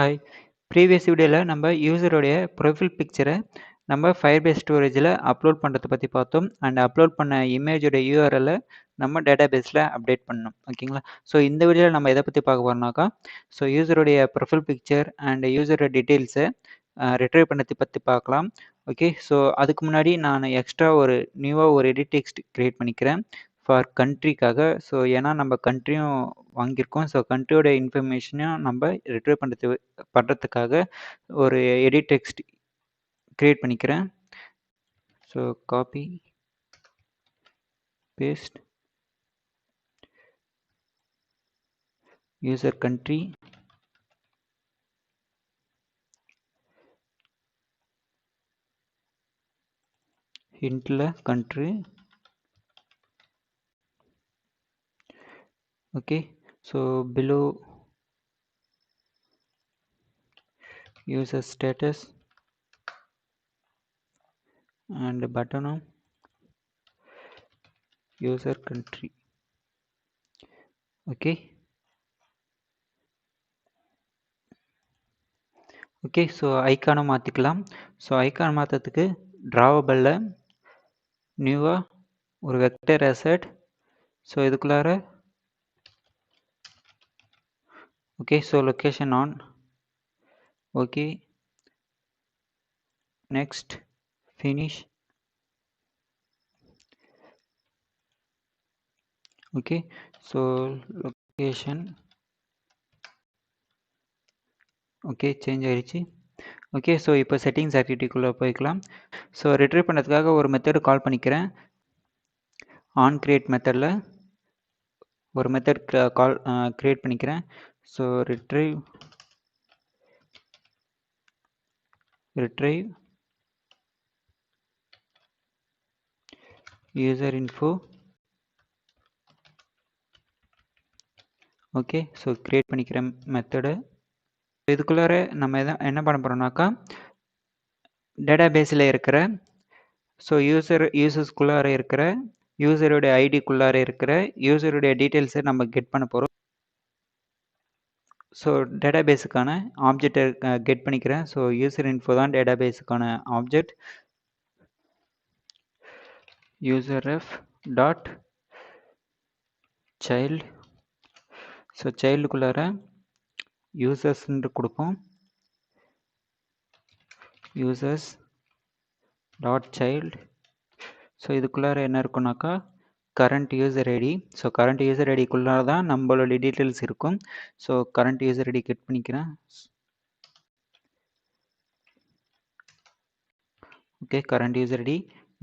Hi. Previous வீடியோல நம்ம யூசருடைய profile பிக்சரை நம்ம ஃபயர்பேஸ் ஸ்டோரேஜில் அப்லோட் பண்ணுறத பற்றி பார்த்தோம். அண்ட் அப்லோட் பண்ண இமேஜோட யூஆர்எல்லை நம்ம டேட்டாபேஸில் அப்டேட் பண்ணணும். ஓகேங்களா? ஸோ இந்த வீடியோவில் நம்ம எதை பற்றி பார்க்க போகிறோம்னாக்கா, ஸோ யூசருடைய ப்ரொஃபைல் பிக்சர் அண்ட் யூசரோட டீட்டெயில்ஸை ரிட்ரைவ் பண்ணதை பற்றி பார்க்கலாம். ஓகே. ஸோ அதுக்கு முன்னாடி நான் எக்ஸ்ட்ரா நியூவாக ஒரு எடிட் டெக்ஸ்ட் க்ரியேட் பண்ணிக்கிறேன் ஃபார் கண்ட்ரிக்காக. ஸோ ஏன்னா நம்ம கண்ட்ரியும் வாங்கியிருக்கோம். ஸோ கண்ட்ரியோட இன்ஃபர்மேஷனையும் நம்ம ரிட்ரைவ் பண்ணுறதுக்காக ஒரு எடிட் டெக்ஸ்ட் க்ரியேட் பண்ணிக்கிறேன். So copy paste user country ஹிண்ட்ல country. Okay. So below user status and button on user country. Okay. Okay. So ஐக்கானை மாற்றிக்கலாம். ஸோ ஐக்கான் மாற்றத்துக்கு ட்ராவபிளில் நியூவாக ஒரு வெக்டர் அசெட். ஸோ இதுக்குள்ளார okay. So location on. Okay. Next finish. Okay. So location okay change ஆயிடுச்சு. Okay. So இப்போ settings ஆக்டிவிட்டிக்குள்ளே போய்க்கலாம். ஸோ ரிட்ரைவ் பண்ணுறதுக்காக ஒரு மெத்தடு கால் பண்ணிக்கிறேன். ஆன் கிரியேட் மெத்தடில் ஒரு மெத்தட் கால் கிரியேட் பண்ணிக்கிறேன். So retrieve user info. Okay. So create பண்ணிக்கிற மெத்தடு இதுக்குள்ளார நம்ம என்ன பண்ண போகிறோம்னாக்கா, டேட்டாபேஸில் இருக்கிற ஸோ யூசர்ஸ்குள்ளார இருக்கிற யூசருடைய ஐடிக்குள்ளார இருக்கிற யூசருடைய டீட்டெயில்ஸை நம்ம கெட் பண்ண போகிறோம். ஸோ டேட்டாபேஸுக்கான ஆப்ஜெக்டை கெட் பண்ணிக்கிறேன். ஸோ யூசர் இன்ஃபோ தான் டேட்டாபேஸுக்கான object. userref dot child. So சைல்டுக்குள்ளார யூசர்ஸ்ன்னு கொடுப்போம். Users dot child. ஸோ இதுக்குள்ளார என்ன இருக்குன்னாக்கா current user ID. So current user ஐடிக்குள்ளார தான் நம்மளோட டீட்டெயில்ஸ் இருக்கும். So current user ID get பண்ணிக்கிறேன். Okay. Current user ID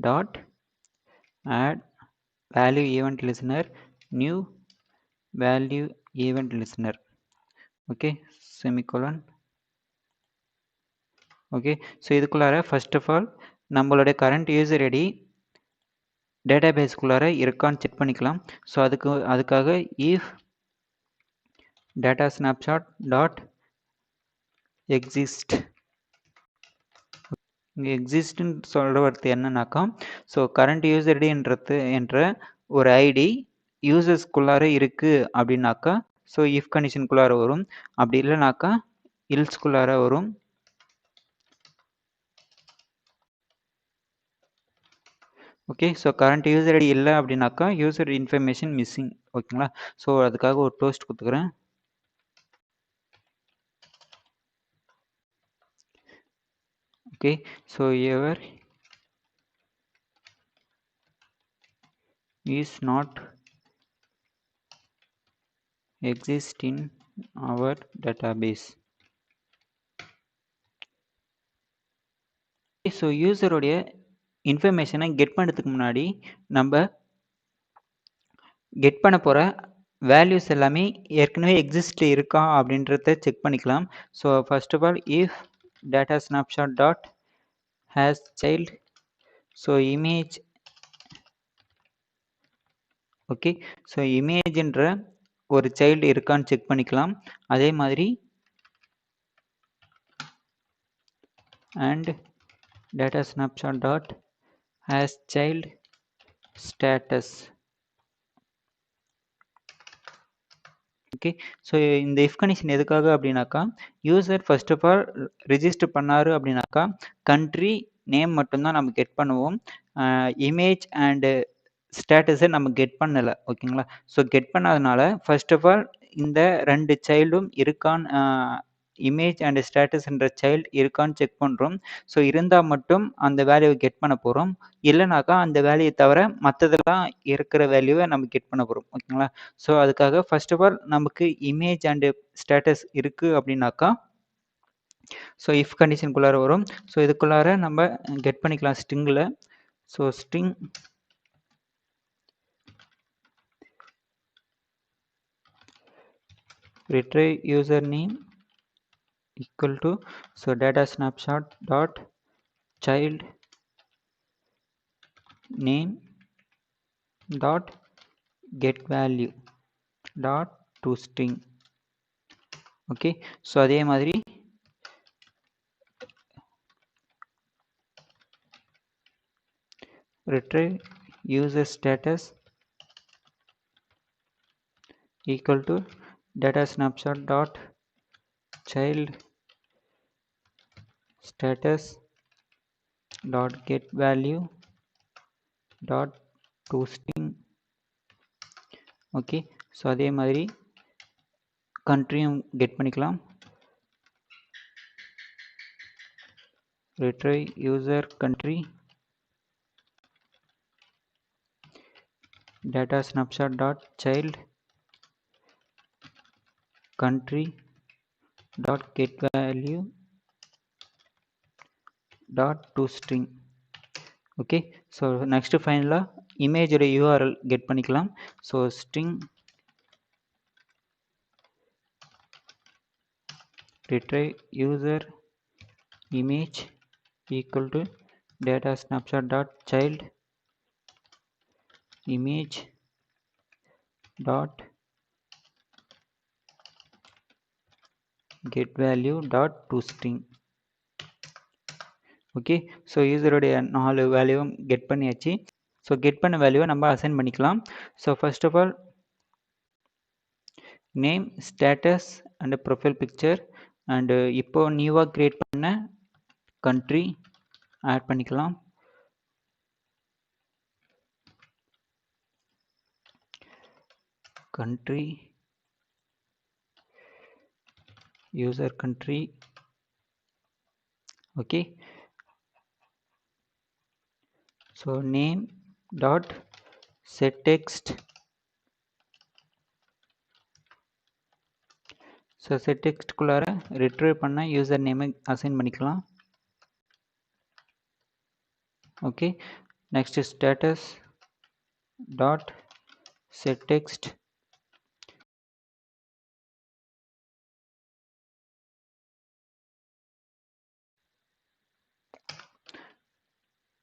dot add value event listener new value event listener. Okay. Semicolon. Okay. So இதுக்குள்ளார first of all நம்மளுடைய current user ID டேட்டாபேஸ்க்குள்ளார இருக்கான்னு check பண்ணிக்கலாம். ஸோ அதுக்காக if data snapshot dot exist. இங்கே எக்ஸிஸ்ட்னு சொல்கிற வார்த்தை என்னன்னாக்கா, ஸோ கரண்ட் யூசர் ஐடி என்ற ஒரு ஐடி யூசர்ஸ்குள்ளார இருக்குது அப்படின்னாக்கா, ஸோ இஃப் கண்டிஷனுக்குள்ளார வரும். அப்படி இல்லைனாக்கா இல்ஸ்குள்ளார வரும். Okay. So current user ID இல்லை அப்படின்னாக்கா யூசர் இன்ஃபர்மேஷன் மிஸ்ஸிங். ஓகேங்களா? ஸோ அதுக்காக ஒரு டோஸ்ட் கொடுத்துக்கிறேன். Okay. So ever is not exist in our database. So யூசருடைய இன்ஃபர்மேஷனை கெட் பண்ணுறதுக்கு முன்னாடி நம்ம கெட் பண்ண போகிற வேல்யூஸ் எல்லாமே ஏற்கனவே எக்ஸிஸ்டில் இருக்கா அப்படின்றத செக் பண்ணிக்கலாம். So first of all if data snapshot dot has child. So image. Okay. So இமேஜ்ன்ற ஒரு சைல்டு இருக்கான்னு செக் பண்ணிக்கலாம். அதே மாதிரி and data snapshot dot has child status. Okay. So இந்த இஃப் கண்டிஷன் எதுக்காக அப்படின்னாக்கா, user first of all register பண்ணாரு அப்படின்னாக்கா, கண்ட்ரி, நேம் மட்டும் தான் நம்ம கெட் பண்ணுவோம். இமேஜ் அண்டு ஸ்டேட்டஸை நம்ம கெட் பண்ணல. ஓகேங்களா? ஸோ கெட் பண்ணாதனால ஃபர்ஸ்ட் ஆஃப் ஆல் இந்த 2 சைல்டும் இருக்கான்னு இமேஜ் அண்ட் ஸ்டேட்டஸ்ன்ற சைல்டு இருக்கான்னு செக் பண்ணுறோம். ஸோ இருந்தால் மட்டும் அந்த வேல்யூவை கெட் பண்ண போகிறோம். இல்லைனாக்கா அந்த வேல்யூவை தவிர மற்றதெல்லாம் இருக்கிற வேல்யூவை நம்ம கெட் பண்ண போகிறோம். ஓகேங்களா? ஸோ அதுக்காக ஃபர்ஸ்ட் ஆஃப் ஆல் நமக்கு இமேஜ் அண்டு ஸ்டேட்டஸ் இருக்குது அப்படின்னாக்கா, ஸோ இஃப் கண்டிஷனுக்குள்ளார வரும். ஸோ இதுக்குள்ளார நம்ம கெட் பண்ணிக்கலாம் ஸ்ட்ரிங்கில். So string retrieve username equal to so data snapshot dot child name dot get value dot to string. Okay. So அதே மாதிரி retrieve user status equal to data snapshot dot child status dot get value dot to string. Okay. So அதே மாதிரி கண்ட்ரியும் get பண்ணிக்கலாம். retrieve user country data snapshot dot child country dot get value dot to string. Okay. So next ஃபைனலாக இமேஜோட URL get பண்ணிக்கலாம். So string retrieve user image equal to data snapshot dot child image dot get value dot to string. Okay. So யூசருடைய 4 வேல்யூவும் get பண்ணியாச்சு. So get பண்ண வேல்யூவை நம்ம assign பண்ணிக்கலாம். So first of all name, status and profile picture and இப்போ நியூவாக create பண்ண கண்ட்ரி ஆட் பண்ணிக்கலாம். country user country. okay. So name dot set text. So set டெக்ஸ்ட்குள்ளார ரிட்ரைவ் பண்ண யூசர் நேமை அசைன் பண்ணிக்கலாம். Okay. Next status dot set text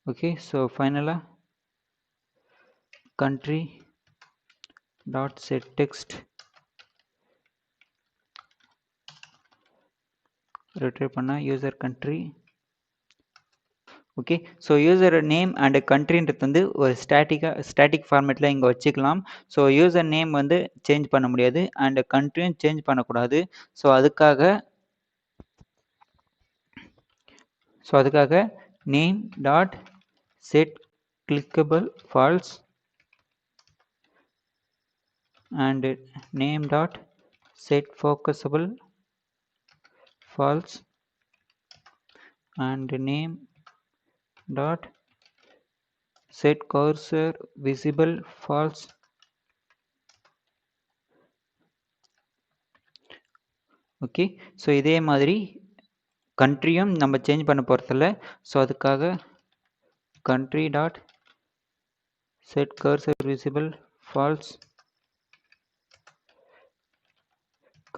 okay. So ஃபைனலாக country dot set text retrieve பண்ண user country. Okay. So user name and கண்ட்ரின்றது வந்து ஒரு static ஃபார்மேட்டில் இங்கே வச்சுக்கலாம். ஸோ யூசர் நேம் வந்து சேஞ்ச் பண்ண முடியாது அண்ட் கண்ட்ரியும் சேஞ்ச் பண்ணக்கூடாது. ஸோ அதுக்காக name dot set clickable false and name dot set focusable false and name dot set cursor visible false. Okay. So இதே மாதிரி கண்ட்ரியும் நம்ம சேஞ்ச் பண்ண போகிறதில்ல. ஸோ அதுக்காக country dot set cursor visible false,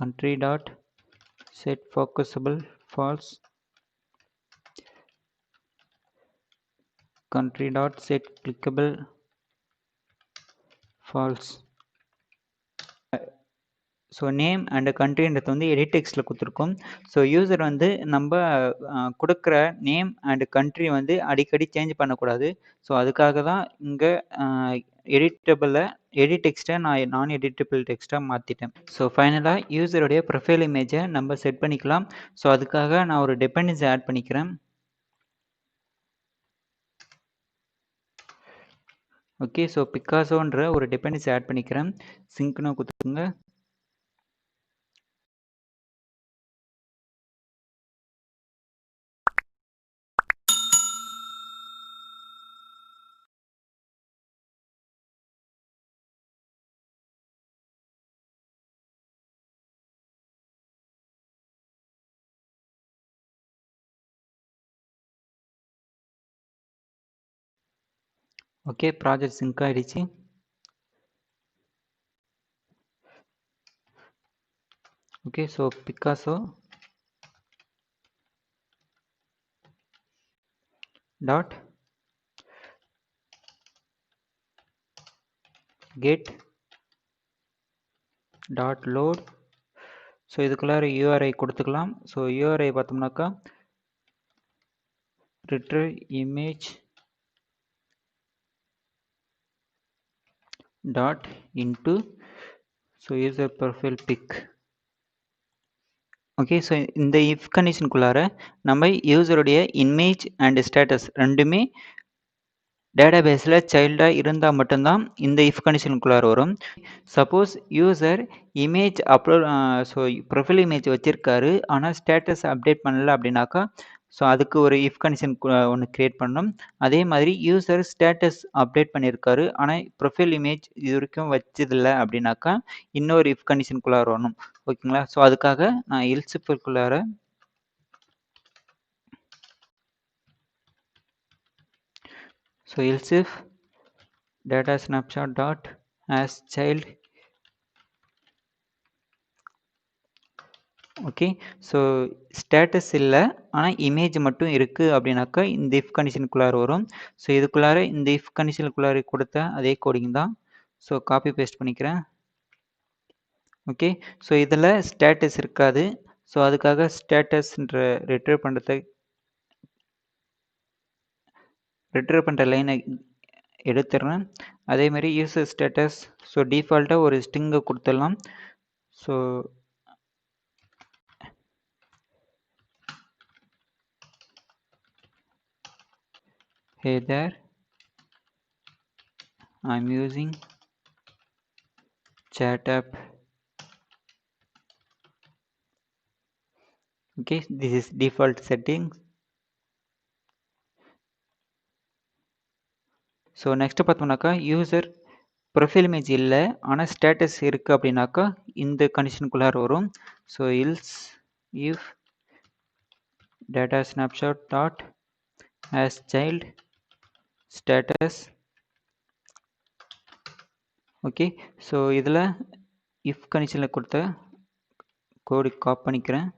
country dot set focusable false, country dot set clickable false. So name and கண்ட்ரின்றது வந்து edit டெக்ஸ்ட்டில் கொடுத்துருக்கோம். So user வந்து நம்ம கொடுக்குற நேம் அண்ட் கண்ட்ரி வந்து அடிக்கடி சேஞ்ச் பண்ணக்கூடாது. ஸோ அதுக்காக தான் இங்கே எடிட் டெக்ஸ்ட்டை நான் எடிட்டபிள் டெக்ஸ்ட்டாக மாற்றிட்டேன். ஸோ ஃபைனலாக யூசருடைய ப்ரொஃபைல் இமேஜை நம்ம செட் பண்ணிக்கலாம். ஸோ அதுக்காக நான் ஒரு டிபெண்டன்சி ஆட் பண்ணிக்கிறேன். ஓகே, ஸோ பிக்காசோன்ற ஒரு டிபெண்டன்சி ஆட் பண்ணிக்கிறேன். சிங்க்னு கொடுத்துங்க. ஓகே, ப்ராஜெக்ட் சிங்க் ஆகிடுச்சு. Okay, so Picasso dot get dot load. So இதுக்குள்ளார யூஆர்ஐ கொடுத்துக்கலாம். ஸோ யூஆர்ஐ பார்த்தோம்னாக்கா retrieve image dot into so user profile pic. Okay, so இந்த இஃப் கண்டிஷனுக்குள்ளார நம்ம யூசருடைய இமேஜ் அண்ட் ஸ்டேட்டஸ் ரெண்டுமே டேட்டாபேஸில் சைல்டாக இருந்தால் மட்டும்தான் இந்த இஃப் கண்டிஷனுக்குள்ளார வரும். Suppose user image upload so profile image வச்சுருக்காரு, ஆனால் ஸ்டேட்டஸ் அப்டேட் பண்ணல அப்படின்னாக்கா ஸோ அதுக்கு ஒரு இஃப் கண்டிஷன் ஒன்று க்ரியேட் பண்ணணும். அதே மாதிரி யூசர் ஸ்டேட்டஸ் அப்டேட் பண்ணியிருக்காரு, ஆனால் ப்ரொஃபைல் இமேஜ் இது வரைக்கும் வச்சதில்லை அப்படின்னாக்கா இன்னொரு இஃப் கண்டிஷனுக்குள்ளார வரணும். ஓகேங்களா? ஸோ அதுக்காக நான் எல்சிஃப்குள்ளார so else if data snapshot dot as child. Okay, so status இல்லை ஆனால் இமேஜ் மட்டும் இருக்குது அப்படின்னாக்கா இந்த இஃப் கண்டிஷனுக்குள்ளார வரும். ஸோ இதுக்குள்ளார இந்த இஃப் கண்டிஷனுக்குள்ளார கொடுத்த அதே கோடிங் தான். ஸோ காப்பி பேஸ்ட் பண்ணிக்கிறேன். ஓகே, ஸோ இதில் ஸ்டேட்டஸ் இருக்காது. ஸோ அதுக்காக ஸ்டேட்டஸ்ன்ற ரிட்ரைவ் பண்ணுற லைனை எடுத்துடுறேன். அதேமாதிரி யூசர் ஸ்டேட்டஸ் ஸோ டிஃபால்ட்டாக ஒரு ஸ்ட்ரிங்கை கொடுத்துடலாம். So hey there, I'm using chat app. Okay, this is default settings. So next பார்த்தோம்னாக்கா யூசர் ப்ரொஃபைல் இமேஜ் இல்லை ஆனால் ஸ்டேட்டஸ் இருக்குது அப்படின்னாக்கா இந்த கண்டிஷனுக்குள்ளார வரும். So else if data snapshot dot has child status. Okay, so இதில் இஃப் கண்டிஷனில் கொடுத்த கோடு காப்பி பண்ணிக்கிறேன்.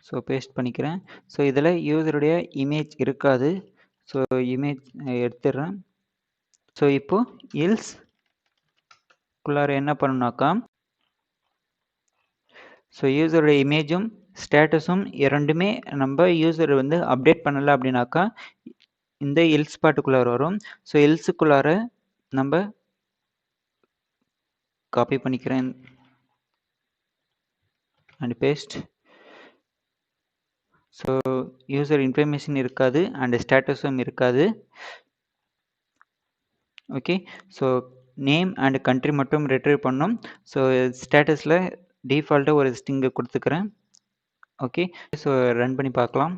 ஸோ பேஸ்ட் பண்ணிக்கிறேன். ஸோ இதில் யூசருடைய இமேஜ் இருக்காது. ஸோ இமேஜ் எடுத்துடுறேன். ஸோ இப்போது இல்ஸ் குள்ளார என்ன பண்ணணுனாக்கா ஸோ யூசருடைய இமேஜும் ஸ்டேட்டஸும் இரண்டுமே நம்ம யூசர் வந்து அப்டேட் பண்ணலை அப்படின்னாக்கா இந்த எல்ஸ் பாட்டுக்குள்ளார வரும். ஸோ எல்ஸுக்குள்ளார நம்ம காப்பி பண்ணிக்கிறேன் and paste. So user information இருக்காது அண்ட் ஸ்டேட்டஸும் இருக்காது. Okay, so name and country மட்டும் ரிட்ரைவ் பண்ணோம். ஸோ ஸ்டேட்டஸில் டிஃபால்ட்டாக ஒரு ஸ்ட்ரிங்கை கொடுத்துக்கிறேன். ஓகே, ஸோ ரன் பண்ணி பார்க்கலாம்.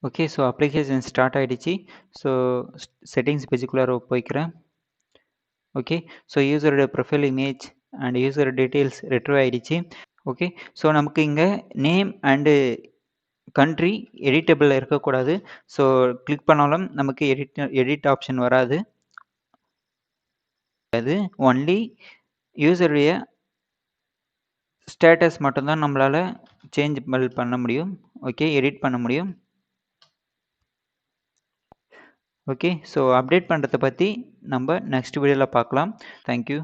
ஓகே, ஸோ அப்ளிகேஷன் ஸ்டார்ட் ஆகிடுச்சு. ஸோ செட்டிங்ஸ் பேஜுக்குள்ளார போய்க்கிறேன். ஓகே. ஸோ யூசரோட profile image and user details ரெட்ரோ ஆயிடுச்சு. ஓகே. ஸோ நமக்கு இங்க நேம் அண்டு கண்ட்ரி எடிட்டபிள் இருக்கக்கூடாது. ஸோ கிளிக் பண்ணாலும் நமக்கு எடிட் ஆப்ஷன் வராது. அது ஒன்லி யூசருடைய ஸ்டேட்டஸ் மட்டும் தான் நம்மளால சேஞ்சபிள் பண்ண முடியும். ஓகே. எடிட் பண்ண முடியும். ஓகே. ஸோ அப்டேட் பண்ணுறத பற்றி நம்ம நெக்ஸ்ட் வீடியோவில் பார்க்கலாம். Thank you.